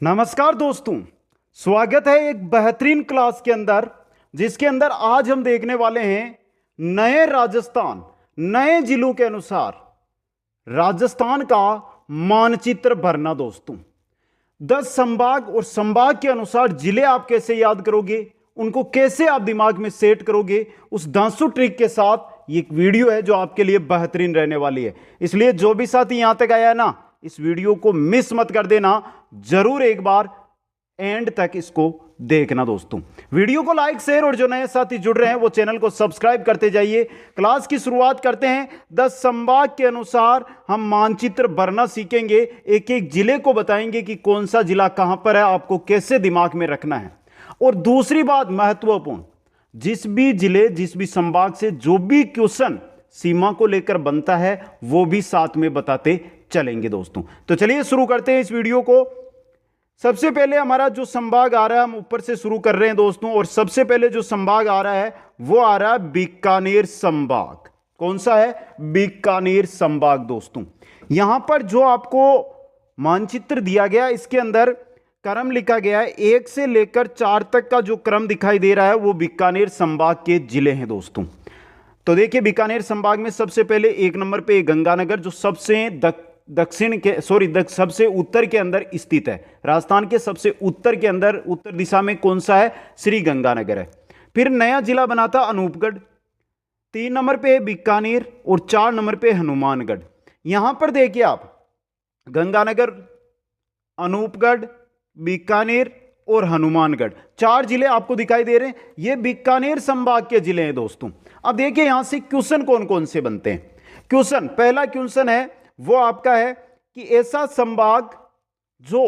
नमस्कार दोस्तों, स्वागत है एक बेहतरीन क्लास के अंदर जिसके अंदर आज हम देखने वाले हैं नए राजस्थान, नए जिलों के अनुसार राजस्थान का मानचित्र भरना। दोस्तों 10 संभाग और संभाग के अनुसार जिले आप कैसे याद करोगे, उनको कैसे आप दिमाग में सेट करोगे, उस दांसू ट्रिक के साथ ये एक वीडियो है जो आपके लिए बेहतरीन रहने वाली है। इसलिए जो भी साथी यहां तक आया है ना, इस वीडियो को मिस मत कर देना, जरूर एक बार एंड तक इसको देखना। दोस्तों वीडियो को लाइक, शेयर और जो नए साथी जुड़ रहे हैं वो चैनल को सब्सक्राइब करते जाइए। क्लास की शुरुआत करते हैं। 10 संभाग के अनुसार हम मानचित्र भरना सीखेंगे, एक एक जिले को बताएंगे कि कौन सा जिला कहां पर है, आपको कैसे दिमाग में रखना है। और दूसरी बात महत्वपूर्ण, जिस भी जिले, जिस भी संभाग से जो भी क्वेश्चन सीमा को लेकर बनता है वो भी साथ में बताते चलेंगे। दोस्तों तो चलिए शुरू करते हैं इस वीडियो को। सबसे पहले हमारा जो संभाग आ रहा है, हम ऊपर से शुरू कर रहे हैं दोस्तों, और सबसे पहले जो संभाग आ रहा है वो आ रहा है बीकानेर संभाग। कौन सा है? बीकानेर संभाग। दोस्तों यहां पर जो आपको मानचित्र दिया गया, इसके अंदर क्रम लिखा गया है, 1 से लेकर 4 तक का जो क्रम दिखाई दे रहा है वो बीकानेर संभाग के जिले हैं। दोस्तों तो देखिए, बीकानेर संभाग में सबसे पहले 1 नंबर पे गंगानगर, जो सबसे सबसे उत्तर के अंदर स्थित है। राजस्थान के सबसे उत्तर के अंदर, उत्तर दिशा में कौन सा है? श्री गंगानगर है। फिर नया जिला बना था अनूपगढ़, 3 नंबर पे बीकानेर और 4 नंबर पे हनुमानगढ़। यहां पर देखिए आप, गंगानगर, अनूपगढ़, बीकानेर और हनुमानगढ़, 4 जिले आपको दिखाई दे रहे हैं। ये बीकानेर संभाग के जिले हैं। दोस्तों अब देखिए यहां से क्वेश्चन कौन कौन से बनते हैं। क्वेश्चन, पहला क्वेश्चन है वो आपका है कि ऐसा संभाग जो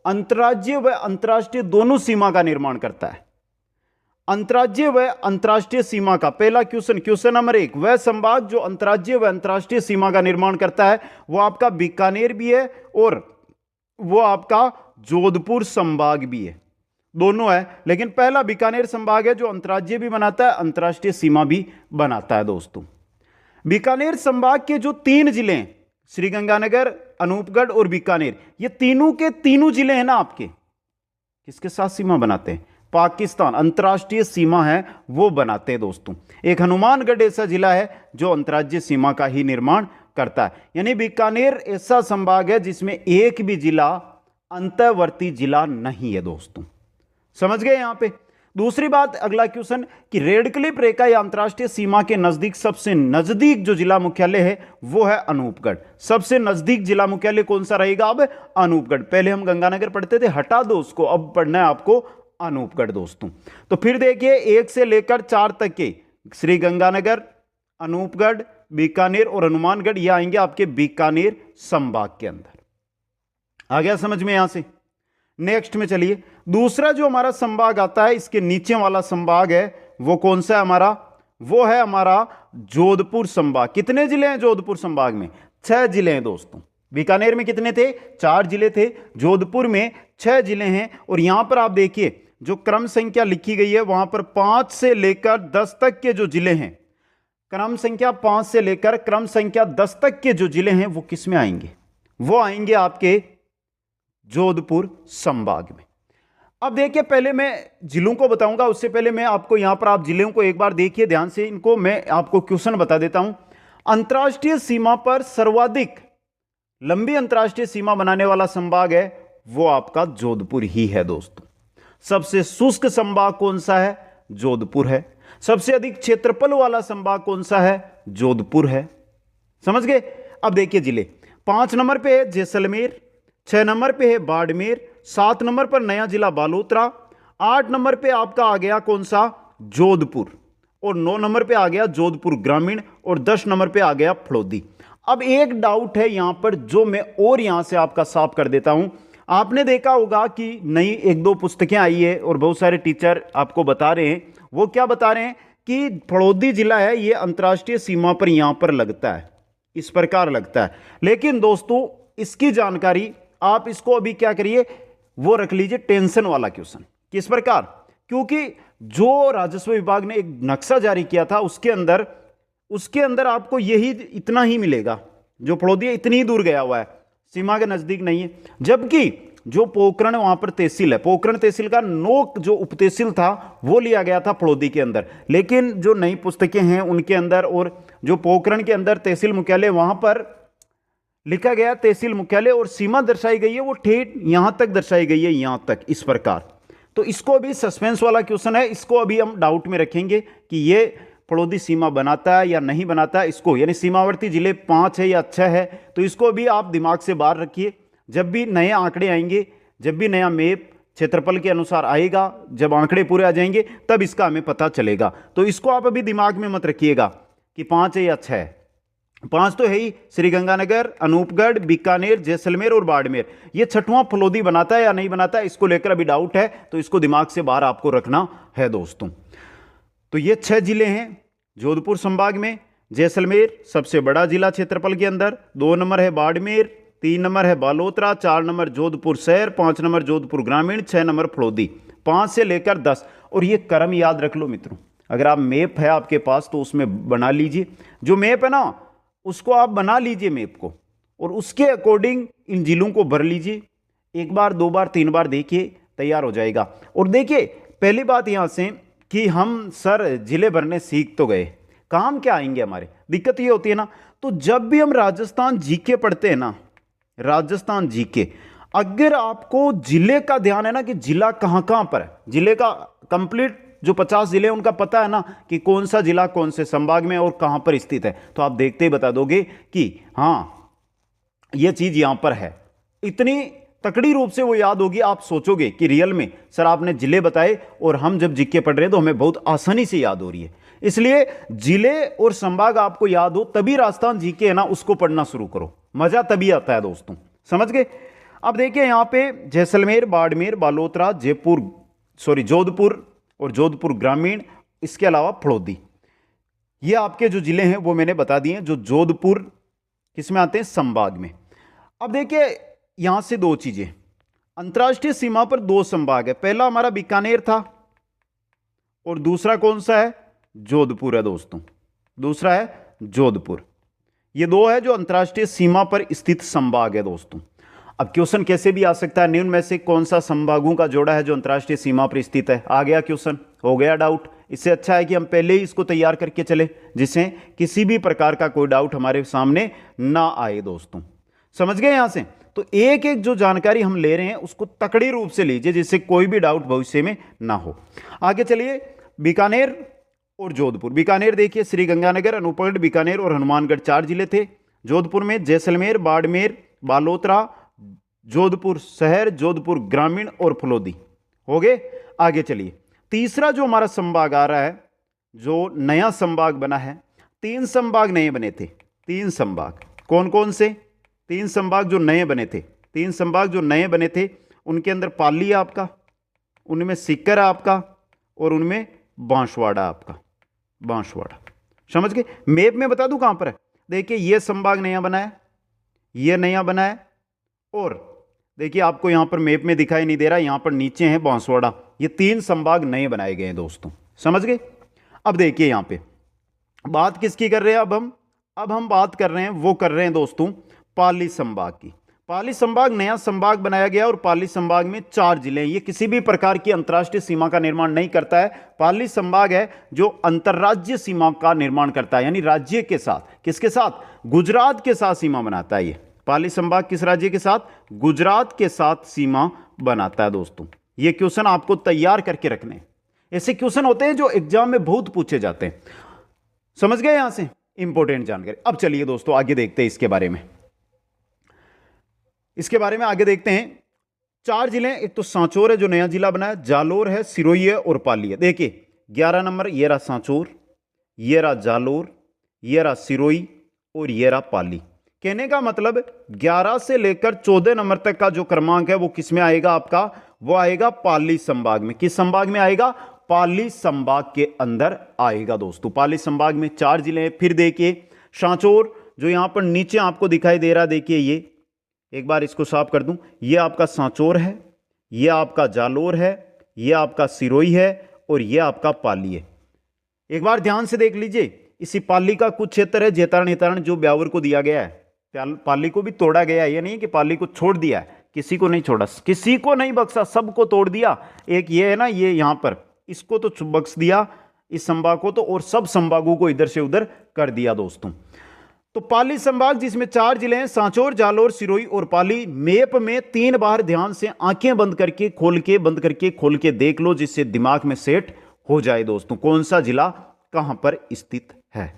अंतर्राज्यीय व अंतर्राष्ट्रीय दोनों सीमा का निर्माण करता है। अंतर्राज्यीय व अंतर्राष्ट्रीय सीमा का पहला क्वेश्चन, क्वेश्चन नंबर 1, वह संभाग जो अंतर्राज्यीय व अंतर्राष्ट्रीय सीमा का निर्माण करता है वो आपका बीकानेर भी है और वो आपका जोधपुर संभाग भी है, दोनों है। लेकिन पहला बीकानेर संभाग है जो अंतर्राज्यीय भी बनाता है, अंतर्राष्ट्रीय सीमा भी बनाता है। दोस्तों बीकानेर संभाग के जो 3 जिले हैं, श्रीगंगानगर, अनूपगढ़ और बीकानेर, ये तीनों के तीनों जिले हैं ना आपके, किसके साथ सीमा बनाते हैं? पाकिस्तान, अंतर्राष्ट्रीय सीमा है वो बनाते हैं। दोस्तों एक हनुमानगढ़ ऐसा जिला है जो अंतर्राज्यीय सीमा का ही निर्माण करता है। यानी बीकानेर ऐसा संभाग है जिसमें एक भी जिला अंतर्वर्ती जिला नहीं है। दोस्तों समझ गए यहां पे? दूसरी बात, अगला क्वेश्चन कि रेडक्लिफ रेखा या अंतर्राष्ट्रीय सीमा के नजदीक सबसे नजदीक जो जिला मुख्यालय है वो है अनूपगढ़। सबसे नजदीक जिला मुख्यालय कौन सा रहेगा? अब अनूपगढ़। पहले हम गंगानगर पढ़ते थे, हटा दो उसको, अब पढ़ना है आपको अनूपगढ़। दोस्तों तो फिर देखिए 1 से लेकर 4 तक के श्री गंगानगर, अनूपगढ़, बीकानेर और हनुमानगढ़, ये आएंगे आपके बीकानेर संभाग के अंदर। आ गया समझ में? यहां से नेक्स्ट में चलिए, दूसरा जो हमारा संभाग आता है, इसके नीचे वाला संभाग है वो कौन सा है हमारा? वो है हमारा जोधपुर संभाग। कितने जिले हैं जोधपुर संभाग में? 6 जिले हैं। दोस्तों बीकानेर में कितने थे? 4 जिले थे, जोधपुर में 6 जिले हैं। और यहां पर आप देखिए जो क्रम संख्या लिखी गई है वहां पर 5 से लेकर 10 तक के जो जिले हैं, क्रम संख्या 5 से लेकर क्रम संख्या 10 तक के जो जिले हैं वो किस में आएंगे? वो आएंगे आपके जोधपुर संभाग में। अब देखिए, पहले मैं जिलों को बताऊंगा, उससे पहले मैं आपको यहां पर, आप जिलों को एक बार देखिए ध्यान से, इनको मैं आपको क्वेश्चन बता देता हूं। अंतर्राष्ट्रीय सीमा पर सर्वाधिक लंबी अंतर्राष्ट्रीय सीमा बनाने वाला संभाग है वो आपका जोधपुर ही है। दोस्तों सबसे शुष्क संभाग कौन सा है? जोधपुर है। सबसे अधिक क्षेत्रफल वाला संभाग कौन सा है? जोधपुर है। समझ गए? अब देखिए जिले, 5 नंबर पे है जैसलमेर, 6 नंबर पे है बाड़मेर, 7 नंबर पर नया जिला बालोतरा, 8 नंबर पे आपका आ गया कौन सा? जोधपुर, और 9 नंबर पे आ गया जोधपुर ग्रामीण, और 10 नंबर पे आ गया फलोदी। अब एक डाउट है यहां पर जो मैं और यहां से आपका साफ कर देता हूं। आपने देखा होगा कि नई 1-2 पुस्तकें आई है और बहुत सारे टीचर आपको बता रहे हैं, वो क्या बता रहे हैं कि फलोदी जिला है ये अंतर्राष्ट्रीय सीमा पर यहां पर लगता है, इस प्रकार लगता है। लेकिन दोस्तों इसकी जानकारी आप इसको अभी क्या करिए, वो रख लीजिए टेंशन वाला क्वेश्चन। किस प्रकार? क्योंकि जो राजस्व विभाग ने एक नक्शा जारी किया था उसके अंदर आपको यही इतना ही मिलेगा, जो फलोदिया इतनी ही दूर गया हुआ है, सीमा के नजदीक नहीं है। जबकि जो पोखरण वहां पर तहसील है, पोखरण तहसील का नोक जो उपतहसील था वो लिया गया था फलोदी के अंदर। लेकिन जो नई पुस्तकें हैं उनके अंदर और जो पोखरण के अंदर तहसील मुख्यालय वहां पर लिखा गया तहसील मुख्यालय, और सीमा दर्शाई गई है वो ठेठ यहां तक दर्शाई गई है, यहां तक, इस प्रकार। तो इसको अभी सस्पेंस वाला क्वेश्चन है, इसको अभी हम डाउट में रखेंगे कि ये फलोदी सीमा बनाता है या नहीं बनाता है इसको, यानी सीमावर्ती जिले 5 है या 6 है, तो इसको भी आप दिमाग से बाहर रखिए। जब भी नए आंकड़े आएंगे, जब भी नया मैप क्षेत्रफल के अनुसार आएगा, जब आंकड़े पूरे आ जाएंगे तब इसका हमें पता चलेगा। तो इसको आप अभी दिमाग में मत रखिएगा कि 5 है या 6 है। 5 तो है ही, श्रीगंगानगर, अनूपगढ़, बीकानेर, जैसलमेर और बाड़मेर। ये छठवां फलोदी बनाता है या नहीं बनाता है, इसको लेकर अभी डाउट है, तो इसको दिमाग से बाहर आपको रखना है दोस्तों। तो ये 6 जिले हैं जोधपुर संभाग में। जैसलमेर सबसे बड़ा जिला क्षेत्रफल के अंदर, 2 नंबर है बाड़मेर, 3 नंबर है बालोतरा, 4 नंबर जोधपुर शहर, 5 नंबर जोधपुर ग्रामीण, 6 नंबर फलोदी। 5 से लेकर 10। और ये क्रम याद रख लो मित्रों, अगर आप मैप है आपके पास तो उसमें बना लीजिए, जो मैप है ना उसको आप बना लीजिए मैप को, और उसके अकॉर्डिंग इन जिलों को भर लीजिए। 1 बार 2 बार 3 बार देखिए, तैयार हो जाएगा। और देखिए पहली बात यहां से कि हम सर जिले भरने सीख तो गए, काम क्या आएंगे हमारे, दिक्कत ये होती है ना। तो जब भी हम राजस्थान जीके पढ़ते हैं ना, राजस्थान जीके, अगर आपको जिले का ध्यान है ना कि जिला कहां कहां पर है, जिले का कंप्लीट जो 50 जिले उनका पता है ना कि कौन सा जिला कौन से संभाग में और कहां पर स्थित है, तो आप देखते ही बता दोगे कि हां यह चीज यहां पर है। इतनी तकड़ी रूप से वो याद होगी, आप सोचोगे कि रियल में सर आपने जिले बताए और हम जब जीके पढ़ रहे हैं तो हमें बहुत आसानी से याद हो रही है। इसलिए जिले और संभाग आपको याद हो तभी राजस्थान जीके है ना उसको पढ़ना शुरू करो, मजा तभी आता है दोस्तों, समझ गए। अब देखिए यहां पे जैसलमेर, बाड़मेर, बालोतरा, जोधपुर और जोधपुर ग्रामीण, इसके अलावा फलोदी, ये आपके जो जिले हैं वो मैंने बता दिए जो जोधपुर किसमें आते हैं, संभाग में। अब देखिए यहां से 2 चीजें, अंतर्राष्ट्रीय सीमा पर 2 संभाग है, पहला हमारा बीकानेर था और दूसरा कौन सा है, जोधपुर है दोस्तों, दूसरा है जोधपुर। ये 2 है जो अंतर्राष्ट्रीय सीमा पर स्थित संभाग है दोस्तों। अब क्वेश्चन कैसे भी आ सकता है, निम्न में से कौन सा संभागों का जोड़ा है जो अंतर्राष्ट्रीय सीमा पर स्थित है, आ गया क्वेश्चन, हो गया डाउट। इससे अच्छा है कि हम पहले ही इसको तैयार करके चले, जिससे किसी भी प्रकार का कोई डाउट हमारे सामने ना आए दोस्तों, समझ गए यहां से। तो एक एक जो जानकारी हम ले रहे हैं उसको तकड़ी रूप से लीजिए, जिससे कोई भी डाउट भविष्य में ना हो। आगे चलिए, बीकानेर और जोधपुर। बीकानेर देखिए श्रीगंगानगर, अनूपगढ़, बीकानेर और हनुमानगढ़ 4 जिले थे। जोधपुर में जैसलमेर, बाड़मेर, बालोतरा, जोधपुर शहर, जोधपुर ग्रामीण और फलोदी हो गए। आगे चलिए, तीसरा जो हमारा संभाग आ रहा है, जो नया संभाग बना है, 3 संभाग नए बने थे, 3 संभाग कौन कौन से, 3 संभाग जो नए बने थे, 3 संभाग जो नए बने थे उनके अंदर पाली है आपका, उनमें सीकर है आपका और उनमें बांसवाड़ा आपका, बांसवाड़ा, समझ गए। मैप में बता दूं कहां पर है, देखिए ये संभाग नया बना है, ये नया बना है, और देखिए आपको यहां पर मैप में दिखाई नहीं दे रहा, यहां पर नीचे है बांसवाड़ा। ये 3 संभाग नए बनाए गए हैं दोस्तों, समझ गए। अब देखिए यहां पे बात किसकी कर रहे हैं, अब हम बात कर रहे हैं, वो कर रहे हैं दोस्तों पाली संभाग की। पाली संभाग नया संभाग बनाया गया और पाली संभाग में 4 जिले हैं। ये किसी भी प्रकार की अंतर्राष्ट्रीय सीमा का निर्माण नहीं करता है। पाली संभाग है जो अंतर्राज्यीय सीमा का निर्माण करता है, यानी राज्य के साथ, किसके साथ, गुजरात के साथ सीमा बनाता है। ये पाली संभाग किस राज्य के साथ, गुजरात के साथ सीमा बनाता है दोस्तों। ये क्वेश्चन आपको तैयार करके रखने, ऐसे क्वेश्चन होते हैं जो एग्जाम में बहुत पूछे जाते हैं, समझ गए यहां से, इंपॉर्टेंट जानकारी। अब चलिए दोस्तों आगे देखते हैं इसके बारे में, आगे देखते हैं। 4 जिले, एक तो सांचौर है जो नया जिला बना है, जालोर है, सिरोही है और पाली है। देखिए 11 नंबर ये रहा सांचौर, ये रहा जालोर, ये रहा सिरोही और ये रहा पाली। कहने का मतलब 11 से लेकर 14 नंबर तक का जो क्रमांक है वो किस में आएगा आपका, वो आएगा पाली संभाग में। किस संभाग में आएगा, पाली संभाग के अंदर आएगा दोस्तों। पाली संभाग में 4 जिले हैं। फिर देखिए सांचौर जो यहां पर नीचे आपको दिखाई दे रहा, देखिए ये, एक बार इसको साफ कर दूं, ये आपका सांचौर है, ये आपका जालोर है, ये आपका सिरोही है और ये आपका पाली है। एक बार ध्यान से देख लीजिए, इसी पाली का कुछ क्षेत्र है जेतारण हितारण जो ब्यावर को दिया गया है, पाली को भी तोड़ा गया है, ये नहीं कि पाली को छोड़ दिया है, किसी को नहीं छोड़ा, किसी को नहीं बख्शा, सबको तोड़ दिया। एक ये है ना, ये यहां पर इसको तो बख्श दिया, इस संभाग को तो, और सब संभागों को इधर से उधर कर दिया दोस्तों। तो पाली संभाग जिसमें 4 जिले हैं, सांचौर, जालौर, सिरोही और पाली। मैप में 3 बार ध्यान से आंखें बंद करके खोल के, बंद करके खोल के देख लो, जिससे दिमाग में सेट हो जाए दोस्तों कौन सा जिला कहां पर स्थित है।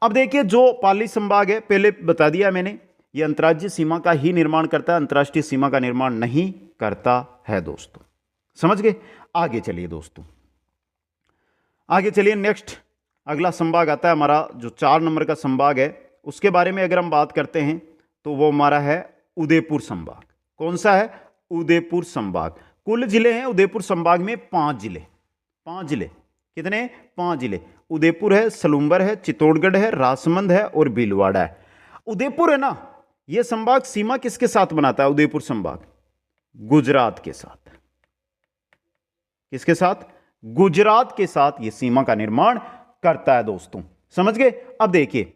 अब देखिए जो पाली संभाग है, पहले बता दिया मैंने, यह अंतर्राज्यीय सीमा का ही निर्माण करता है, अंतर्राष्ट्रीय सीमा का निर्माण नहीं करता है दोस्तों। समझ गए? आगे चलिए दोस्तों, आगे चलिए। नेक्स्ट अगला संभाग आता है हमारा, जो 4 नंबर का संभाग है, उसके बारे में अगर हम बात करते हैं तो वो हमारा है उदयपुर संभाग। कौन सा है? उदयपुर संभाग। कुल जिले हैं उदयपुर संभाग में 5 जिले। 5 जिले कितने? 5 जिले। उदयपुर है, सलूंबर है, चित्तौड़गढ़ है, राजसमंद है और भीलवाड़ा है। उदयपुर है ना, यह संभाग सीमा किसके साथ बनाता है? उदयपुर संभाग गुजरात के साथ। किसके साथ? गुजरात के साथ यह सीमा का निर्माण करता है दोस्तों। समझ गए? अब देखिए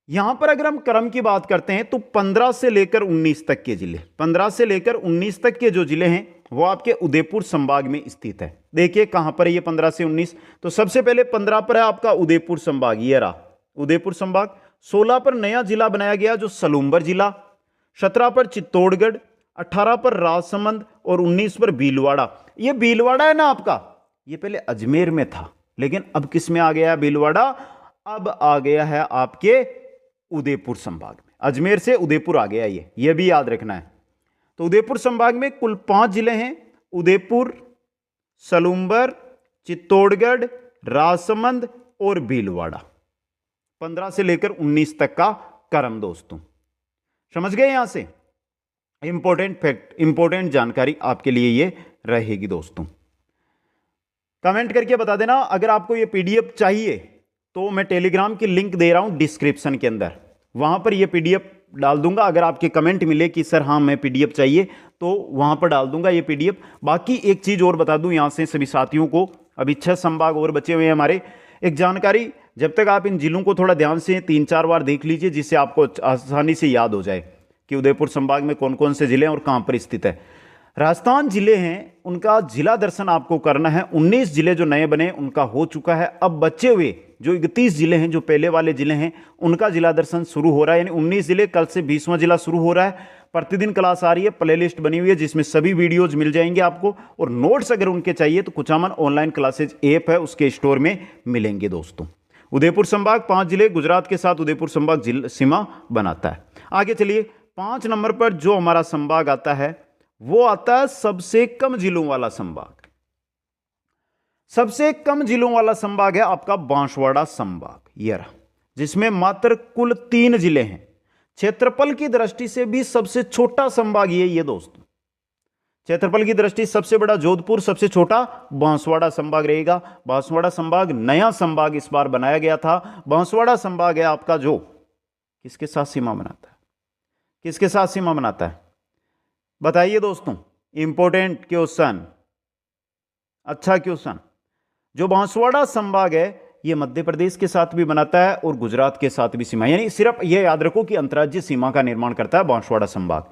यहां पर अगर हम क्रम की बात करते हैं तो 15 से लेकर 19 तक के जिले, 15 से लेकर 19 तक के जो जिले हैं वो आपके उदयपुर संभाग में स्थित है। देखिए कहां पर है ये 15 से 19, तो सबसे पहले 15 पर है आपका उदयपुर संभाग, ये रहा उदयपुर संभाग। 16 पर नया जिला बनाया गया जो सलूंबर जिला, 17 पर चित्तौड़गढ़, 18 पर राजसमंद और 19 पर भीलवाड़ा। ये भीलवाड़ा है ना आपका, ये पहले अजमेर में था, लेकिन अब किस में आ गया है भीलवाड़ा? अब आ गया है आपके उदयपुर संभाग में। अजमेर से उदयपुर आ गया, ये भी याद रखना है। तो उदयपुर संभाग में कुल 5 जिले हैं, उदयपुर, सलूंबर, चित्तौड़गढ़, राजसमंद और भीलवाड़ा। 15 से लेकर 19 तक का क्रम दोस्तों। समझ गए? यहां से इंपॉर्टेंट फैक्ट, इंपॉर्टेंट जानकारी आपके लिए ये रहेगी दोस्तों। कमेंट करके बता देना अगर आपको ये पीडीएफ चाहिए तो मैं टेलीग्राम की लिंक दे रहा हूं डिस्क्रिप्शन के अंदर, वहां पर ये पीडीएफ डाल दूंगा। अगर आपके कमेंट मिले कि सर हाँ मैं पीडीएफ चाहिए तो वहां पर डाल दूंगा ये पीडीएफ। बाकी एक चीज और बता दूं यहां से सभी साथियों को, अभी 6 संभाग और बचे हुए हैं हमारे। एक जानकारी, जब तक आप इन जिलों को थोड़ा ध्यान से 3-4 बार देख लीजिए जिससे आपको आसानी से याद हो जाए कि उदयपुर संभाग में कौन कौन से जिले हैं और कहां पर स्थित है। राजस्थान जिले हैं उनका जिला दर्शन आपको करना है। 19 जिले जो नए बने उनका हो चुका है। अब बचे हुए जो 31 जिले हैं जो पहले वाले जिले हैं उनका जिला दर्शन शुरू हो रहा है, यानी 19 जिले, कल से 20वां जिला शुरू हो रहा है। प्रतिदिन क्लास आ रही है, प्लेलिस्ट बनी हुई है जिसमें सभी वीडियोज मिल जाएंगे आपको, और नोट्स अगर उनके चाहिए तो कुचामन ऑनलाइन क्लासेज ऐप है उसके स्टोर में मिलेंगे दोस्तों। उदयपुर संभाग 5 जिले, गुजरात के साथ उदयपुर संभाग सीमा बनाता है। आगे चलिए, 5 नंबर पर जो हमारा संभाग आता है वो आता है सबसे कम जिलों वाला संभाग। सबसे कम जिलों वाला संभाग है आपका बांसवाड़ा संभाग, ये रहा, जिसमें मात्र कुल 3 जिले हैं। क्षेत्रफल की दृष्टि से भी सबसे छोटा संभाग ये दोस्तों। क्षेत्रफल की दृष्टि सबसे बड़ा जोधपुर, सबसे छोटा बांसवाड़ा संभाग रहेगा। बांसवाड़ा संभाग नया संभाग इस बार बनाया गया था। बांसवाड़ा संभाग है आपका जो किसके साथ सीमा बनाता है? किसके साथ सीमा बनाता है बताइए दोस्तों, इंपॉर्टेंट क्वेश्चन, अच्छा क्वेश्चन। जो बांसवाड़ा संभाग है ये मध्य प्रदेश के साथ भी बनाता है और गुजरात के साथ भी सीमा, यानी सिर्फ यह याद रखो कि अंतर्राज्यीय सीमा का निर्माण करता है बांसवाड़ा संभाग।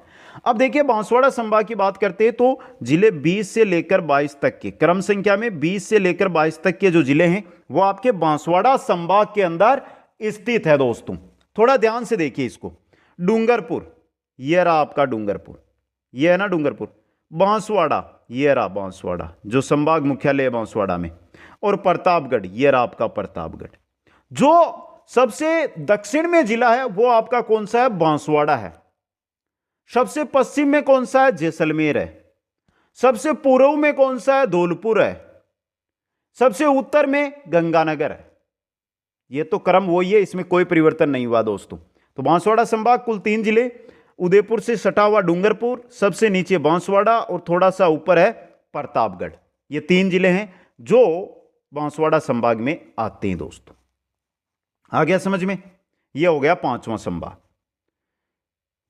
अब देखिए बांसवाड़ा संभाग की बात करते हैं तो जिले 20 से लेकर 22 तक के क्रम संख्या में 20 से लेकर 22 तक के जो जिले हैं वो आपके बांसवाड़ा संभाग के अंदर स्थित है दोस्तों। थोड़ा ध्यान से देखिए इसको। डूंगरपुर, यह रहा आपका डूंगरपुर, यह है ना डूंगरपुर। बांसवाड़ा, यह रहा बांसवाड़ा जो संभाग मुख्यालय है बांसवाड़ा में। और प्रतापगढ़, यह रहा आपका प्रतापगढ़। जो सबसे दक्षिण में जिला है वो आपका कौन सा है? बांसवाड़ा है। सबसे पश्चिम में कौन सा है? जैसलमेर है। सबसे पूर्व में कौन सा है? धौलपुर है। सबसे उत्तर में गंगानगर है। यह तो क्रम वही है, इसमें कोई परिवर्तन नहीं हुआ दोस्तों। तो बांसवाड़ा संभाग कुल 3 जिले, उदयपुर से सटा हुआ डूंगरपुर, सबसे नीचे बांसवाड़ा और थोड़ा सा ऊपर है प्रतापगढ़। ये 3 जिले हैं जो बांसवाड़ा संभाग में आते हैं दोस्तों। आ गया समझ में? यह हो गया 5वां संभाग।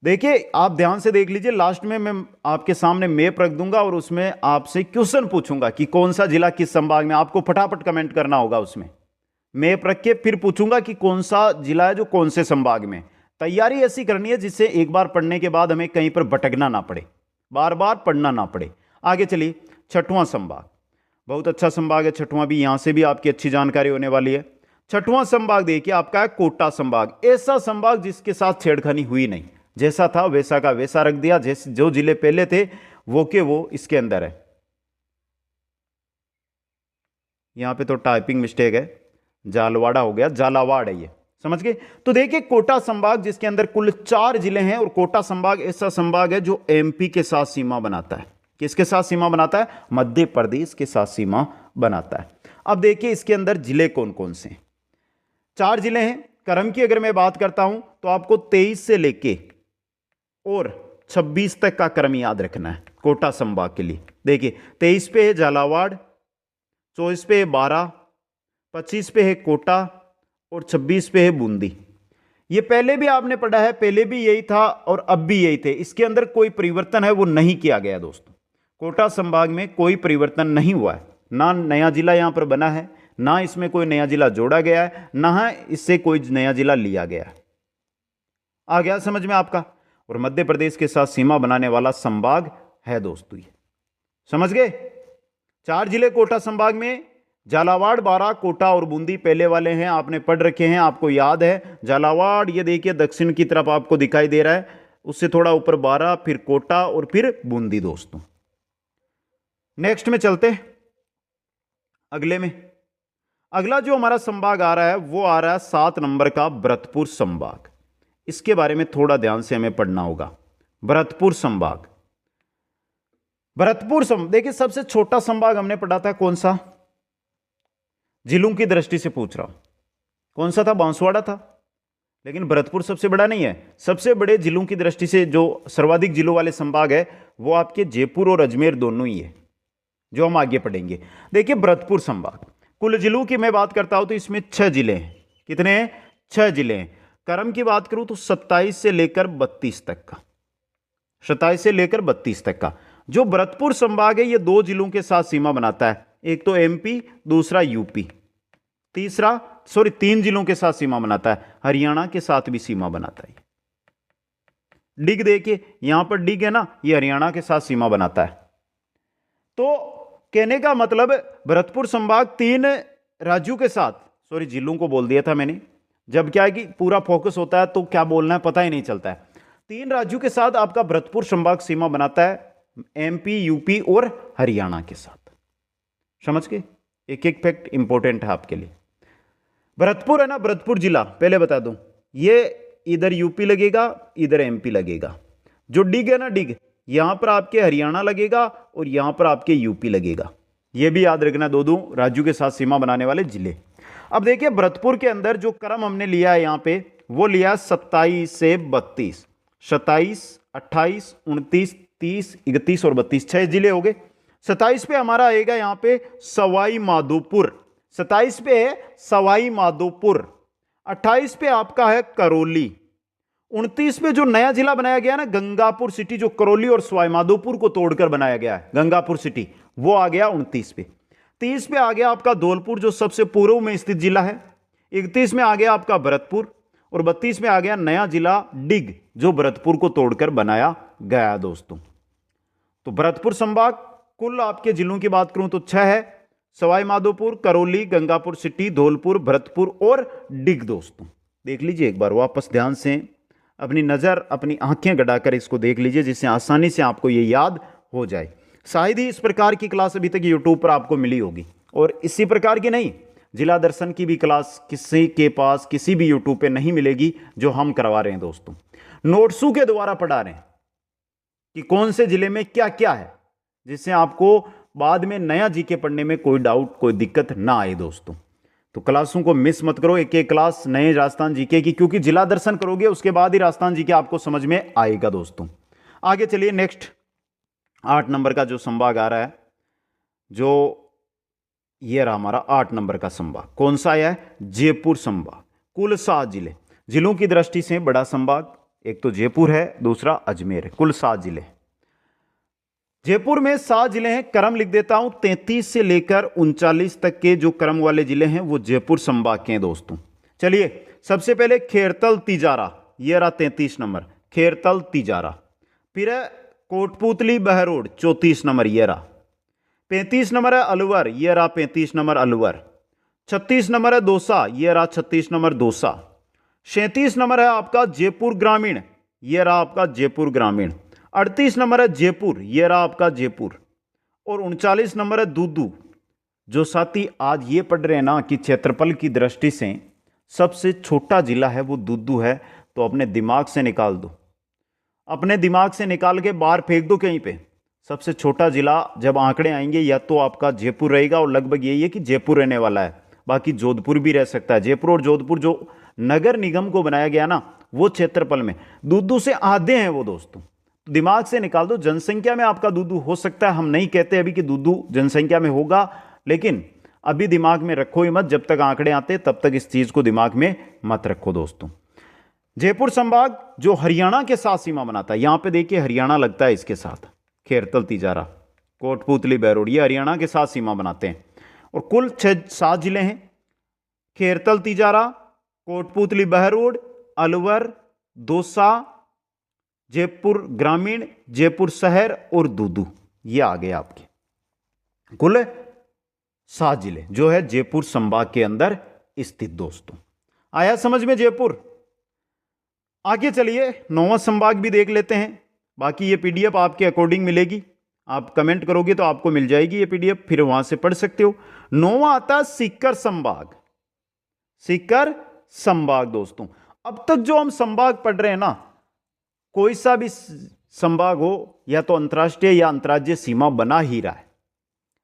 देखिए आप ध्यान से देख लीजिए, लास्ट में मैं आपके सामने मैप रख दूंगा और उसमें आपसे क्वेश्चन पूछूंगा कि कौन सा जिला किस संभाग में। आपको फटाफट कमेंट करना होगा, उसमें मैप रख के फिर पूछूंगा कि कौन सा जिला है जो कौन से संभाग में। तैयारी ऐसी करनी है जिससे एक बार पढ़ने के बाद हमें कहीं पर भटकना ना पड़े। बार बार पढ़ना ना पड़े। आगे चलिए, छठवां संभाग, बहुत अच्छा संभाग है छठवां भी, यहां से भी आपकी अच्छी जानकारी होने वाली है। छठवां संभाग देखिए आपका है कोटा संभाग। ऐसा संभाग जिसके साथ छेड़खानी हुई नहीं, जैसा था वैसा का वैसा रख दिया, जैसे जो जिले पहले थे वो के वो इसके अंदर है। यहां पे तो टाइपिंग मिस्टेक है, जालवाड़ा हो गया, झालावाड़ है ये, समझ गए। तो देखिए कोटा संभाग जिसके अंदर कुल 4 जिले हैं, और कोटा संभाग ऐसा संभाग है जो एमपी के साथ सीमा बनाता है। किसके साथ सीमा बनाता है? मध्य प्रदेश के साथ सीमा बनाता है। अब देखिए इसके अंदर जिले कौन कौन से हैं। 4 जिले हैं। क्रम की अगर मैं बात करता हूं तो आपको 23 से लेके और 26 तक का क्रम याद रखना है कोटा संभाग के लिए। देखिए 23 पे है झालावाड़, 24 पे है बारा, 25 पे है कोटा और 26 पे है बूंदी। ये पहले भी आपने पढ़ा है, पहले भी यही था और अब भी यही थे। इसके अंदर कोई परिवर्तन है वो नहीं किया गया दोस्तों। कोटा संभाग में कोई परिवर्तन नहीं हुआ है, ना नया जिला यहां पर बना है, ना इसमें कोई नया जिला जोड़ा गया है, ना इससे कोई नया जिला लिया गया है। आ गया समझ में आपका? और मध्य प्रदेश के साथ सीमा बनाने वाला संभाग है दोस्तों ये, समझ गए। 4 जिले कोटा संभाग में, झालावाड़, बारा, कोटा और बूंदी पहले वाले हैं, आपने पढ़ रखे हैं, आपको याद है। झालावाड़ ये देखिए दक्षिण की तरफ आपको दिखाई दे रहा है, उससे थोड़ा ऊपर बारा, फिर कोटा और फिर बूंदी दोस्तों। नेक्स्ट में चलते हैं अगले में। अगला जो हमारा संभाग आ रहा है वो आ रहा है 7 नंबर का भरतपुर संभाग। इसके बारे में थोड़ा ध्यान से हमें पढ़ना होगा। भरतपुर संभाग, भरतपुर संभाग देखिए सबसे छोटा संभाग हमने पढ़ा था कौन सा, जिलों की दृष्टि से पूछ रहा हूं, कौन सा था? बांसवाड़ा था। लेकिन भरतपुर सबसे बड़ा नहीं है। सबसे बड़े जिलों की दृष्टि से जो सर्वाधिक जिलों वाले संभाग है वो आपके जयपुर और अजमेर दोनों ही है, जो हम आगे पढ़ेंगे। देखिए भरतपुर संभाग, कुल जिलों की मैं बात करता हूं तो इसमें 6 जिले हैं। कितने हैं? 6 जिले हैं। क्रम की बात करूं तो 27 से लेकर 32 तक का, 27 से लेकर 32 तक का जो भरतपुर संभाग है ये 2 जिलों के साथ सीमा बनाता है। एक तो एमपी, दूसरा यूपी, 3 जिलों के साथ सीमा बनाता है। हरियाणा के साथ भी सीमा बनाता है। डिग देखिए यहां पर डिग है ना, ये हरियाणा के साथ सीमा बनाता है। तो कहने का मतलब भरतपुर संभाग 3 राज्यों के साथ, जिलों को बोल दिया था मैंने, जब क्या है कि पूरा फोकस होता है तो क्या बोलना है पता ही नहीं चलता है। 3 राज्यों के साथ आपका भरतपुर संभाग सीमा बनाता है, एमपी, यूपी और हरियाणा के साथ। समझ गए? एक एक फैक्ट इंपॉर्टेंट है आपके लिए। भरतपुर है ना, भरतपुर जिला पहले बता दूं, ये इधर यूपी लगेगा, इधर एमपी लगेगा। जो डिग है ना, डिग यहां पर आपके हरियाणा लगेगा और यहां पर आपके यूपी लगेगा। यह भी याद रखना, 2 राज्यों के साथ सीमा बनाने वाले जिले। अब देखिए भरतपुर के अंदर जो क्रम हमने लिया है यहां पे, वो लिया 27 से 32, 27, 28, 29, 30, 31 और 32, 6 जिले हो गए। 27 पे हमारा आएगा यहां पे सवाई माधोपुर, 27 पे है सवाई माधोपुर, 28 पे आपका है करौली, 29 पे जो नया जिला बनाया गया ना गंगापुर सिटी, जो करौली और सवाई माधोपुर को तोड़कर बनाया गया है गंगापुर सिटी, वो आ गया 29 पे। 30 पे आ गया आपका धौलपुर जो सबसे पूर्व में स्थित जिला है। 31 में आ गया आपका भरतपुर और 32 में आ गया नया जिला डिग, जो भरतपुर को तोड़कर बनाया गया दोस्तों। तो भरतपुर संभाग कुल आपके जिलों की बात करूं तो 6 है, सवाई माधोपुर, करौली, गंगापुर सिटी, धौलपुर, भरतपुर और डिग दोस्तों। देख लीजिए एक बार वापस ध्यान से, अपनी नजर, अपनी आंखें गड़ाकर इसको देख लीजिए, जिससे आसानी से आपको ये याद हो जाए। शायद ही इस प्रकार की क्लास अभी तक यूट्यूब पर आपको मिली होगी, और इसी प्रकार की नहीं, जिला दर्शन की भी क्लास किसी के पास किसी भी यूट्यूब पे नहीं मिलेगी जो हम करवा रहे हैं दोस्तों। नोट्सों के द्वारा पढ़ा रहे हैं कि कौन से जिले में क्या क्या है, जिससे आपको बाद में नया जीके पढ़ने में कोई डाउट, कोई दिक्कत ना आए दोस्तों। तो क्लासों को मिस मत करो, एक एक क्लास नए राजस्थान जीके की, क्योंकि जिला दर्शन करोगे उसके बाद ही राजस्थान जीके आपको समझ में आएगा दोस्तों। आगे चलिए नेक्स्ट 8 नंबर का जो संभाग आ रहा है, जो ये रहा हमारा 8 नंबर का संभाग, कौन सा आया है? जयपुर संभाग। कुल 7 जिले, जिलों की दृष्टि से बड़ा संभाग, एक तो जयपुर है, दूसरा अजमेर है। कुल 7 जिले, जयपुर में 7 जिले हैं। क्रम लिख देता हूं, 33 से लेकर 39 तक के जो क्रम वाले जिले हैं वो जयपुर संभाग के हैं दोस्तों। चलिए सबसे पहले खेरतल तिजारा, ये रहा 33 नंबर, खेरतल तिजारा। फिर है कोटपुतली बहरोड 34 नंबर ये रहा। 35 नंबर है अलवर, ये रहा 35 नंबर अलवर। 36 नंबर है दौसा, ये रहा 36 नंबर दौसा। 37 नंबर है आपका जयपुर ग्रामीण, ये रहा आपका जयपुर ग्रामीण। 38 नंबर है जयपुर, ये रहा आपका जयपुर। और 39 नंबर है दूदू। जो साथी आज ये पढ़ रहे हैं ना कि क्षेत्रफल की दृष्टि से सबसे छोटा जिला है वो दूदू है, तो अपने दिमाग से निकाल दो, अपने दिमाग से निकाल के बाहर फेंक दो कहीं पे। सबसे छोटा जिला जब आंकड़े आएंगे या तो आपका जयपुर रहेगा, और लगभग यही है कि जयपुर रहने वाला है, बाकी जोधपुर भी रह सकता है। जयपुर और जोधपुर जो नगर निगम को बनाया गया ना, वो क्षेत्रफल में दूदू से आधे हैं वो दोस्तों। दिमाग से निकाल दो। जनसंख्या में आपका दूदू हो सकता है, हम नहीं कहते अभी कि दूदू जनसंख्या में होगा, लेकिन अभी दिमाग में रखो ही मत, जब तक आंकड़े आते तब तक इस चीज को दिमाग में मत रखो दोस्तों। जयपुर संभाग जो हरियाणा के साथ सीमा बनाता है, यहां पे देखिए हरियाणा लगता है इसके साथ, खेरतल तिजारा कोटपुतली बहरोड ये हरियाणा के साथ सीमा बनाते हैं। और कुल 7 जिले हैं, खेरतल तिजारा, कोटपुतली बहरोड, अलवर, दौसा, जयपुर ग्रामीण, जयपुर शहर और दूदू, ये आ गए आपके कुल 7 जिले जो है जयपुर संभाग के अंदर स्थित दोस्तों। आया समझ में जयपुर। आगे चलिए 9वां संभाग भी देख लेते हैं। बाकी ये पीडीएफ आपके अकॉर्डिंग मिलेगी, आप कमेंट करोगे तो आपको मिल जाएगी ये पीडीएफ, फिर वहां से पढ़ सकते हो। 9वां आता है सीकर संभाग। सीकर संभाग दोस्तों, अब तक जो हम संभाग पढ़ रहे हैं ना, कोई सा भी संभाग हो या तो अंतर्राष्ट्रीय या अंतर्राज्यीय सीमा बना ही रहा है,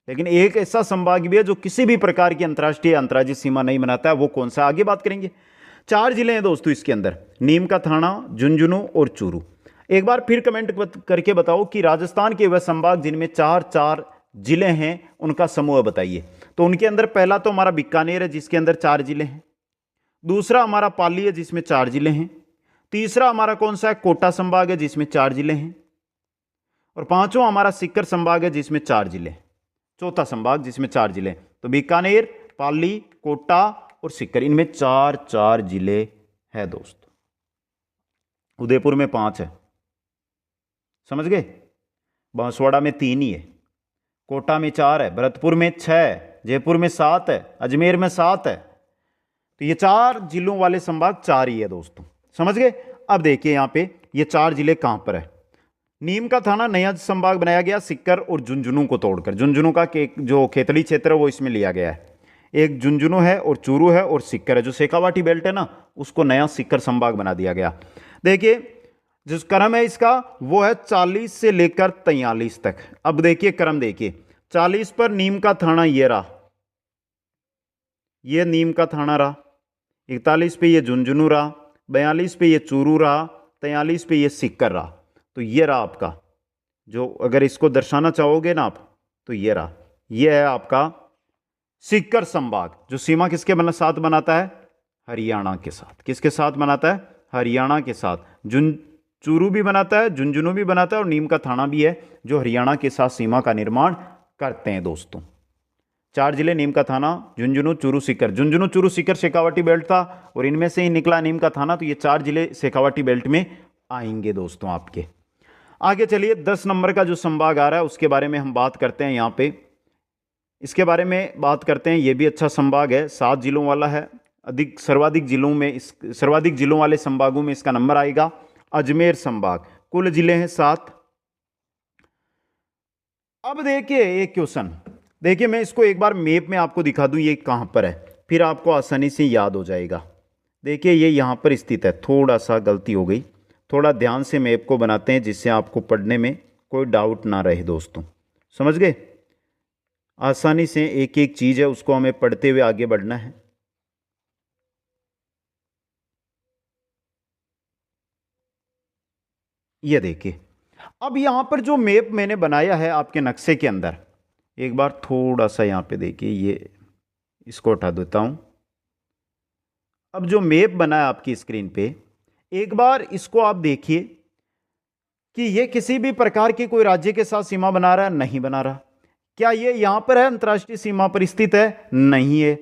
लेकिन एक ऐसा संभाग भी है जो किसी भी प्रकार की अंतर्राष्ट्रीय या अंतर्राज्यीय सीमा नहीं बनाता है। वो कौन सा, आगे बात करेंगे। 4 जिले हैं दोस्तों इसके अंदर, नीम का थाना, झुंझुनू और चूरू। एक बार फिर कमेंट करके बताओ कि राजस्थान के वह संभाग जिनमें 4 जिले हैं उनका समूह बताइए। तो उनके अंदर पहला तो हमारा बीकानेर है जिसके अंदर 4 जिले हैं। दूसरा हमारा पाली है जिसमें 4 जिले हैं। तीसरा हमारा कौन सा है, कोटा संभाग है जिसमें 4 जिले हैं। और 5वां हमारा सीकर संभाग है जिसमें 4 जिले। चौथा संभाग जिसमें 4 जिले। तो बीकानेर, पाली, कोटा और सीकर, इनमें 4 जिले हैं दोस्तों। उदयपुर में 5 है, समझ गए। बांसवाड़ा में 3 ही है, कोटा में 4 है, भरतपुर में 6 है, जयपुर में 7 है, अजमेर में 7 है। तो ये 4 जिलों वाले संभाग 4 ही है दोस्तों, समझ गए। अब देखिए यहाँ पे ये 4 जिले कहां पर है। नीम का थाना नया संभाग बनाया गया सीकर और झुंझुनू को तोड़कर। झुंझुनू का जो खेतड़ी क्षेत्र है वो इसमें लिया गया है। एक झुंझुनू है और चूरू है और सीकर है, जो शेखावाटी बेल्ट है ना, उसको नया सीकर संभाग बना दिया गया। देखिए जो क्रम है इसका वो है 40 से लेकर 43 तक। अब देखिए क्रम देखिए, 40 पर नीम का थाना ये रहा, ये नीम का थाना रहा। 41 पे ये झुंझुनू रहा, 42 पे ये चूरू रहा, 43 पे ये सीकर रहा। तो ये रहा आपका, जो अगर इसको दर्शाना चाहोगे ना आप, तो ये रहा, ये है आपका सीकर संभाग, जो सीमा किसके साथ बनाता है, हरियाणा के साथ। किसके साथ बनाता है, हरियाणा के साथ। चूरू भी बनाता है, झुंझुनू भी बनाता है और नीम का थाना भी है, जो हरियाणा के साथ सीमा का निर्माण करते हैं दोस्तों। 4 जिले, नीम का थाना, झुंझुनू, चूरू, सीकर। झुंझुनू, चूरू, सीकर शेखावाटी बेल्ट था और इनमें से ही निकला नीम का थाना, तो ये 4 जिले शेखावाटी बेल्ट में आएंगे दोस्तों आपके। आगे चलिए 10 नंबर का जो संभाग आ रहा है उसके बारे में हम बात करते हैं। यहाँ पे इसके बारे में बात करते हैं। ये भी अच्छा संभाग है, 7 जिलों वाला है। सर्वाधिक जिलों वाले संभागों में इसका नंबर आएगा अजमेर संभाग। कुल जिले हैं 7। अब देखिए एक क्वेश्चन, देखिए मैं इसको एक बार मैप में आपको दिखा दूं ये कहां पर है, फिर आपको आसानी से याद हो जाएगा। देखिए ये यहां पर स्थित है, थोड़ा सा गलती हो गई, थोड़ा ध्यान से मैप को बनाते हैं जिससे आपको पढ़ने में कोई डाउट ना रहे दोस्तों, समझ गए। आसानी से एक एक चीज है उसको हमें पढ़ते हुए आगे बढ़ना है। ये देखिए अब यहां पर जो मैप मैंने बनाया है आपके नक्शे के अंदर, एक बार थोड़ा सा यहां पे देखिए, ये इसको हटा देता हूं। अब जो मैप बना है आपकी स्क्रीन पे, एक बार इसको आप देखिए कि ये किसी भी प्रकार की कोई राज्य के साथ सीमा बना रहा है, नहीं बना रहा। क्या ये यहां पर है, अंतर्राष्ट्रीय सीमा पर स्थित है, नहीं है।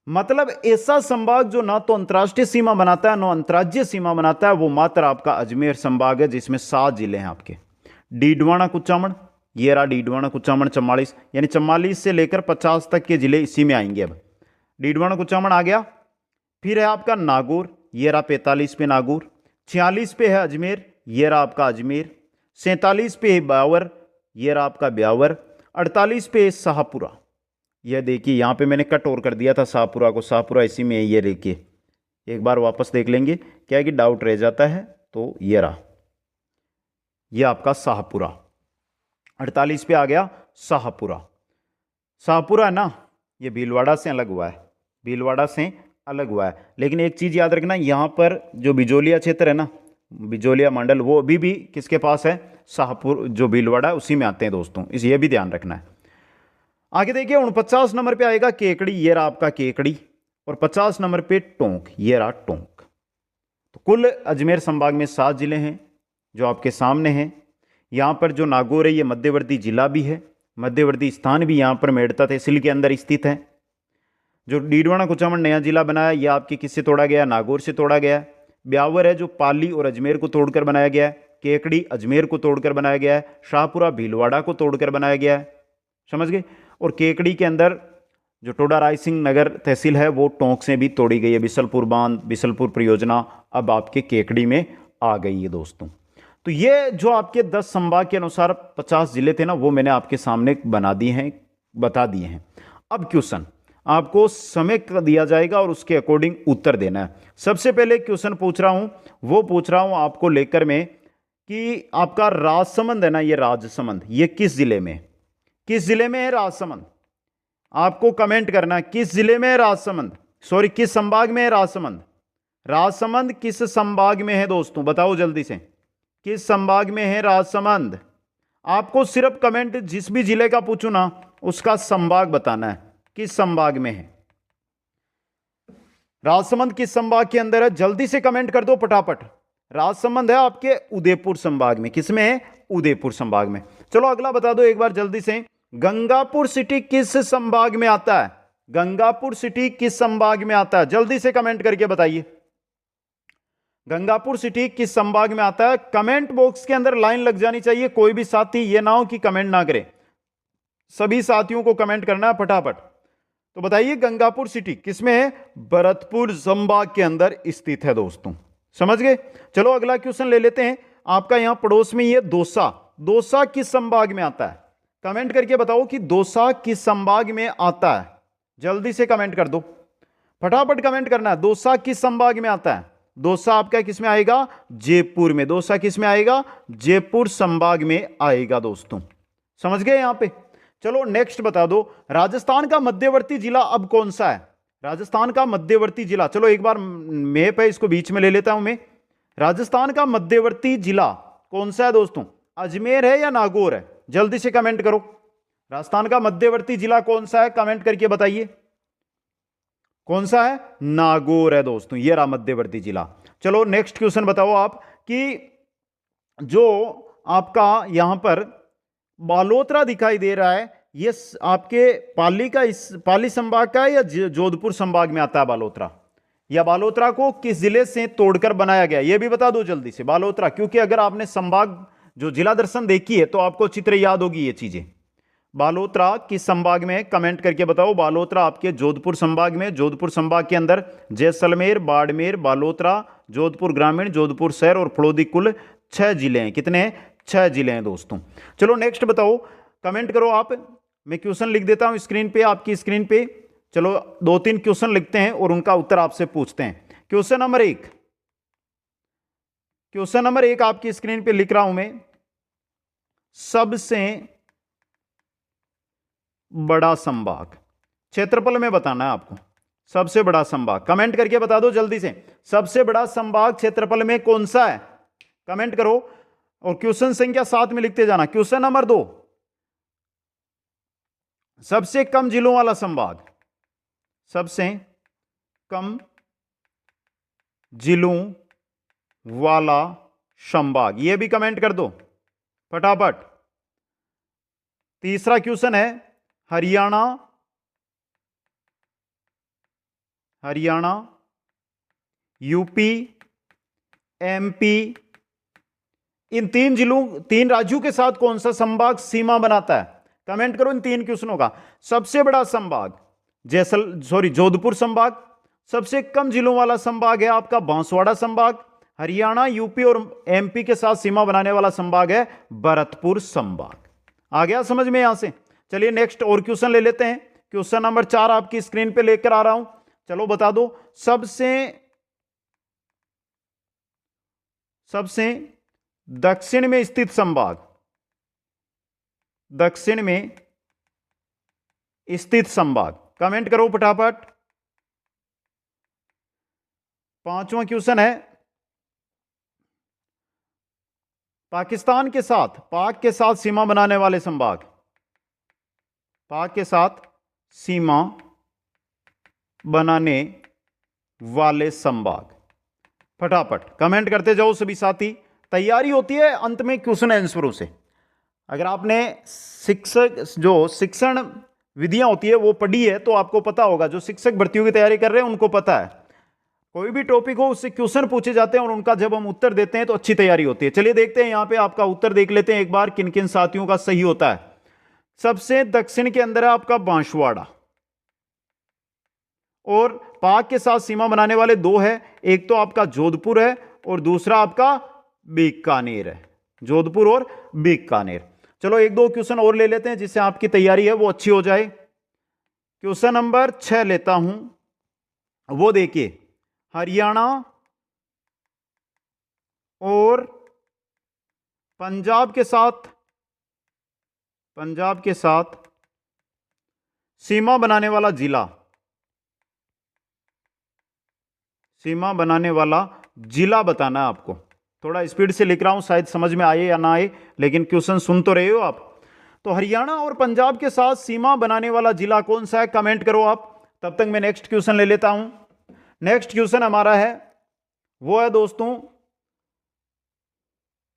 मतलब ऐसा संभाग जो ना तो अंतर्राष्ट्रीय सीमा बनाता है ना अंतर्राज्यीय सीमा बनाता है, वो मात्र आपका अजमेर संभाग है जिसमें 7 जिले हैं आपके। डीडवाना कुचामन, ये रहा डीडवाना कुचामन 44, यानी 44 से लेकर 50 तक के जिले इसी में आएंगे। अब डीडवाना कुचामन आ गया। फिर है आपका नागौर, ये रहा 45 पे नागौर। 46 पे है अजमेर, ये रहा आपका अजमेर। 47 पे है ब्यावर, ये रहा आपका ब्यावर। 48 पे है शाहपुरा, यह देखिए यहाँ पे मैंने कट और कर दिया था शाहपुरा को, शाहपुरा इसी में है, ये देखिए एक बार वापस देख लेंगे, क्या है कि डाउट रह जाता है। तो ये रहा, यह आपका शाहपुरा। 48 पे आ गया शाहपुरा। शाहपुरा है ना, ये भीलवाड़ा से अलग हुआ है, भीलवाड़ा से अलग हुआ है। लेकिन एक चीज़ याद रखना, यहाँ पर जो बिजोलिया क्षेत्र है ना, बिजोलिया मंडल, वो अभी भी किसके पास है, शाहपुर, जो भीलवाड़ा है उसी में आते हैं दोस्तों, इस ये भी ध्यान रखना है। आगे देखिए 49 नंबर पे आएगा केकड़ी, ये रहा आपका केकड़ी। और 50 नंबर पे टोंक, ये रहा टोंक। तो कुल अजमेर संभाग में 7 जिले हैं जो आपके सामने हैं। यहाँ पर जो नागौर है ये मध्यवर्ती जिला भी है, मध्यवर्ती स्थान भी यहाँ पर मेड़ता तहसील के अंदर स्थित है। जो डीडवाना कुचामन नया जिला बनाया, यह आपके किससे तोड़ा गया, नागौर से तोड़ा गया। ब्यावर है जो पाली और अजमेर को तोड़कर बनाया गया है। केकड़ी अजमेर को तोड़कर बनाया गया है। शाहपुरा भीलवाड़ा को तोड़कर बनाया गया है, समझ गए। और केकड़ी के अंदर जो टोडा रायसिंह नगर तहसील है वो टोंक से भी तोड़ी गई है। बिसलपुर बांध, बिसलपुर परियोजना अब आपके केकड़ी में आ गई है दोस्तों। तो ये जो आपके 10 संभाग के अनुसार 50 जिले थे ना, वो मैंने आपके सामने बना दिए हैं, बता दिए हैं। अब क्वेश्चन आपको समय दिया जाएगा और उसके अकॉर्डिंग उत्तर देना है। सबसे पहले क्वेश्चन पूछ रहा हूं, वो पूछ रहा हूं आपको लेकर में कि आपका राजसमंद है ना, ये राजसमंद, ये किस जिले में, किस जिले में है राजसमंद। आपको कमेंट करना है किस जिले में है राजसमंद, सॉरी किस संभाग में है राजसमंद। राजसमंद किस संभाग में है दोस्तों, बताओ जल्दी से, किस संभाग में है राजसमंद। आपको सिर्फ कमेंट, जिस भी जिले का पूछूं ना उसका संभाग बताना है, किस संभाग में है राजसमंद, किस संभाग के अंदर है, जल्दी से कमेंट कर दो फटाफट। राजसमंद है आपके उदयपुर संभाग में, किसमें है, उदयपुर संभाग में। चलो अगला बता दो एक बार जल्दी से, गंगापुर सिटी किस संभाग में आता है, गंगापुर सिटी किस संभाग में आता है, जल्दी से कमेंट करके बताइए। गंगापुर सिटी किस संभाग में आता है, कमेंट बॉक्स के अंदर लाइन लग जानी चाहिए। कोई भी साथी ये ना हो कि कमेंट ना करे, सभी साथियों को कमेंट करना है फटाफट। तो बताइए गंगापुर सिटी किसमें है, भरतपुर संभाग के अंदर स्थित है दोस्तों, समझ गए। चलो अगला क्वेश्चन ले लेते हैं। आपका यहां पड़ोस में ये दौसा, दौसा किस संभाग में आता है, कमेंट करके बताओ कि दौसा किस संभाग में आता है, जल्दी से कमेंट कर दो, फटाफट कमेंट करना है। दौसा किस संभाग में आता है, दौसा आपका किस में आएगा, जयपुर में। दौसा किस में आएगा, जयपुर संभाग में आएगा दोस्तों, समझ गए यहां पे। चलो नेक्स्ट बता दो, राजस्थान का मध्यवर्ती जिला अब कौन सा है, राजस्थान का मध्यवर्ती जिला। चलो एक बार मैप है इसको बीच में ले लेता हूं मैं। राजस्थान का मध्यवर्ती जिला कौन सा है दोस्तों, अजमेर है या नागौर है, जल्दी से कमेंट करो। राजस्थान का मध्यवर्ती जिला कौन सा है, कमेंट करके बताइए। कौन सा है, नागौर है दोस्तों, ये रहा मध्यवर्ती जिला। चलो नेक्स्ट क्वेश्चन बताओ आप कि जो आपका यहां पर बालोतरा दिखाई दे रहा है, ये आपके पाली का, इस पाली संभाग का है या जोधपुर संभाग में आता है बालोतरा, या बालोतरा को किस जिले से तोड़कर बनाया गया, ये भी बता दो जल्दी से। बालोतरा, क्योंकि अगर आपने संभाग जो जिला दर्शन देखी है तो आपको चित्र याद होगी ये चीजें। बालोतरा किस संभाग में है, कमेंट करके बताओ। बालोतरा आपके जोधपुर संभाग में, जोधपुर संभाग के अंदर जैसलमेर, बाड़मेर, बालोतरा, जोधपुर ग्रामीण, जोधपुर शहर और फलोदी, कुल 6 जिले हैं। कितने हैं, 6 जिले हैं दोस्तों। चलो नेक्स्ट बताओ, कमेंट करो आप। मैं क्वेश्चन लिख देता हूं स्क्रीन पे, आपकी स्क्रीन पे। चलो 2-3 क्वेश्चन लिखते हैं और उनका उत्तर आपसे पूछते हैं। क्वेश्चन नंबर 1, क्वेश्चन नंबर 1 आपकी स्क्रीन पे लिख रहा हूं मैं, सबसे बड़ा संभाग, क्षेत्रफल में बताना है आपको, सबसे बड़ा संभाग, कमेंट करके बता दो जल्दी से। सबसे बड़ा संभाग क्षेत्रफल में कौन सा है, कमेंट करो और क्वेश्चन संख्या 7 में लिखते जाना। क्वेश्चन नंबर 2, सबसे कम जिलों वाला संभाग, सबसे कम जिलों वाला संभाग, यह भी कमेंट कर दो फटाफट। तीसरा क्वेश्चन है हरियाणा, हरियाणा, यूपी, एमपी, इन तीन राज्यों के साथ कौन सा संभाग सीमा बनाता है? कमेंट करो इन 3 क्वेश्चनों का। सबसे बड़ा संभाग जोधपुर संभाग। सबसे कम जिलों वाला संभाग है आपका बांसवाड़ा संभाग। हरियाणा, यूपी और एमपी के साथ सीमा बनाने वाला संभाग है भरतपुर संभाग। आ गया समझ में यहां से? चलिए नेक्स्ट और क्वेश्चन ले लेते हैं। क्वेश्चन नंबर 4 आपकी स्क्रीन पे लेकर आ रहा हूं। चलो बता दो, सबसे दक्षिण में स्थित संभाग, दक्षिण में स्थित संभाग। कमेंट करो फटाफट। 5वां क्वेश्चन है, पाक के साथ सीमा बनाने वाले संभाग। पाक के साथ सीमा बनाने वाले संभाग। फटाफट कमेंट करते जाओ सभी साथी। तैयारी होती है अंत में क्वेश्चन आंसरों से। अगर आपने शिक्षण विधियां होती है वो पढ़ी है तो आपको पता होगा। जो शिक्षक भर्तियों की तैयारी कर रहे हैं उनको पता है, कोई भी टॉपिक हो उससे क्वेश्चन पूछे जाते हैं और उनका जब हम उत्तर देते हैं तो अच्छी तैयारी होती है। चलिए देखते हैं यहां पे आपका उत्तर देख लेते हैं एक बार, किन किन साथियों का सही होता है। सबसे दक्षिण के अंदर है आपका बांसवाड़ा, और पाक के साथ सीमा बनाने वाले 2 है, एक तो आपका जोधपुर है और दूसरा आपका बीकानेर है। जोधपुर और बीकानेर। चलो 1-2 क्वेश्चन और ले लेते हैं जिससे आपकी तैयारी है वो अच्छी हो जाए। क्वेश्चन नंबर 6 लेता हूं, वो देखिए, हरियाणा और पंजाब के साथ सीमा बनाने वाला जिला, सीमा बनाने वाला जिला बताना है आपको। थोड़ा स्पीड से लिख रहा हूं, शायद समझ में आए या ना आए, लेकिन क्वेश्चन सुन तो रहे हो आप। तो हरियाणा और पंजाब के साथ सीमा बनाने वाला जिला कौन सा है? कमेंट करो आप। तब तक मैं नेक्स्ट क्वेश्चन ले लेता हूं। नेक्स्ट क्वेश्चन हमारा है, वो है दोस्तों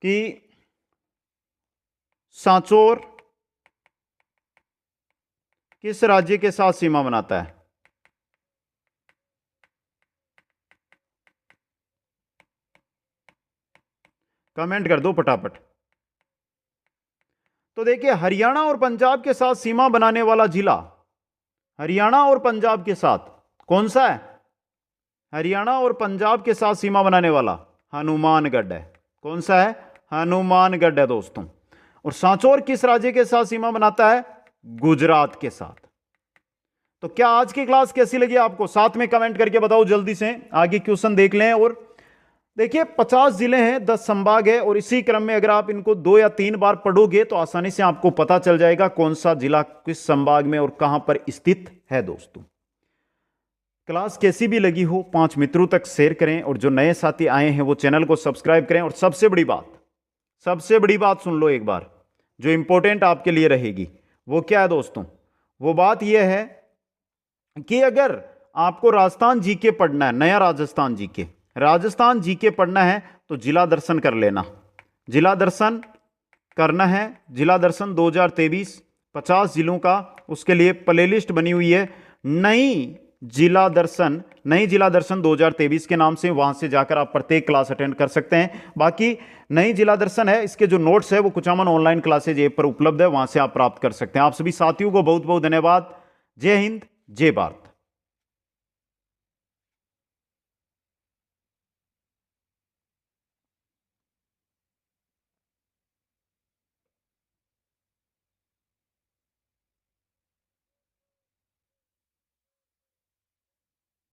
कि सांचौर किस राज्य के साथ सीमा बनाता है? कमेंट कर दो फटाफट। तो देखिए, हरियाणा और पंजाब के साथ सीमा बनाने वाला जिला, हरियाणा और पंजाब के साथ कौन सा है? हरियाणा और पंजाब के साथ सीमा बनाने वाला हनुमानगढ़ है। कौन सा है? हनुमानगढ़ है दोस्तों। और सांचौर किस राज्य के साथ सीमा बनाता है? गुजरात के साथ। तो क्या आज की क्लास कैसी लगी आपको? साथ में कमेंट करके बताओ जल्दी से। आगे क्वेश्चन देख लें। और देखिए 50 जिले हैं, 10 संभाग है, और इसी क्रम में अगर आप इनको 2 या 3 बार पढ़ोगे तो आसानी से आपको पता चल जाएगा कौन सा जिला किस संभाग में और कहां पर स्थित है। दोस्तों क्लास कैसी भी लगी हो 5 मित्रों तक शेयर करें, और जो नए साथी आए हैं वो चैनल को सब्सक्राइब करें। और सबसे बड़ी बात सुन लो एक बार, जो इंपॉर्टेंट आपके लिए रहेगी। वो क्या है दोस्तों? वो बात यह है कि अगर आपको राजस्थान जीके पढ़ना है, नया राजस्थान जीके पढ़ना है तो जिला दर्शन कर लेना। जिला दर्शन करना है, जिला दर्शन 2023 50 जिलों का, उसके लिए प्लेलिस्ट बनी हुई है नई जिला दर्शन 2023 के नाम से। वहां से जाकर आप प्रत्येक क्लास अटेंड कर सकते हैं। बाकी नई जिला दर्शन है, इसके जो नोट्स है वो कुचामन ऑनलाइन क्लासेज ऐप पर उपलब्ध है, वहां से आप प्राप्त कर सकते हैं। आप सभी साथियों को बहुत बहुत धन्यवाद। जय हिंद, जय भारत।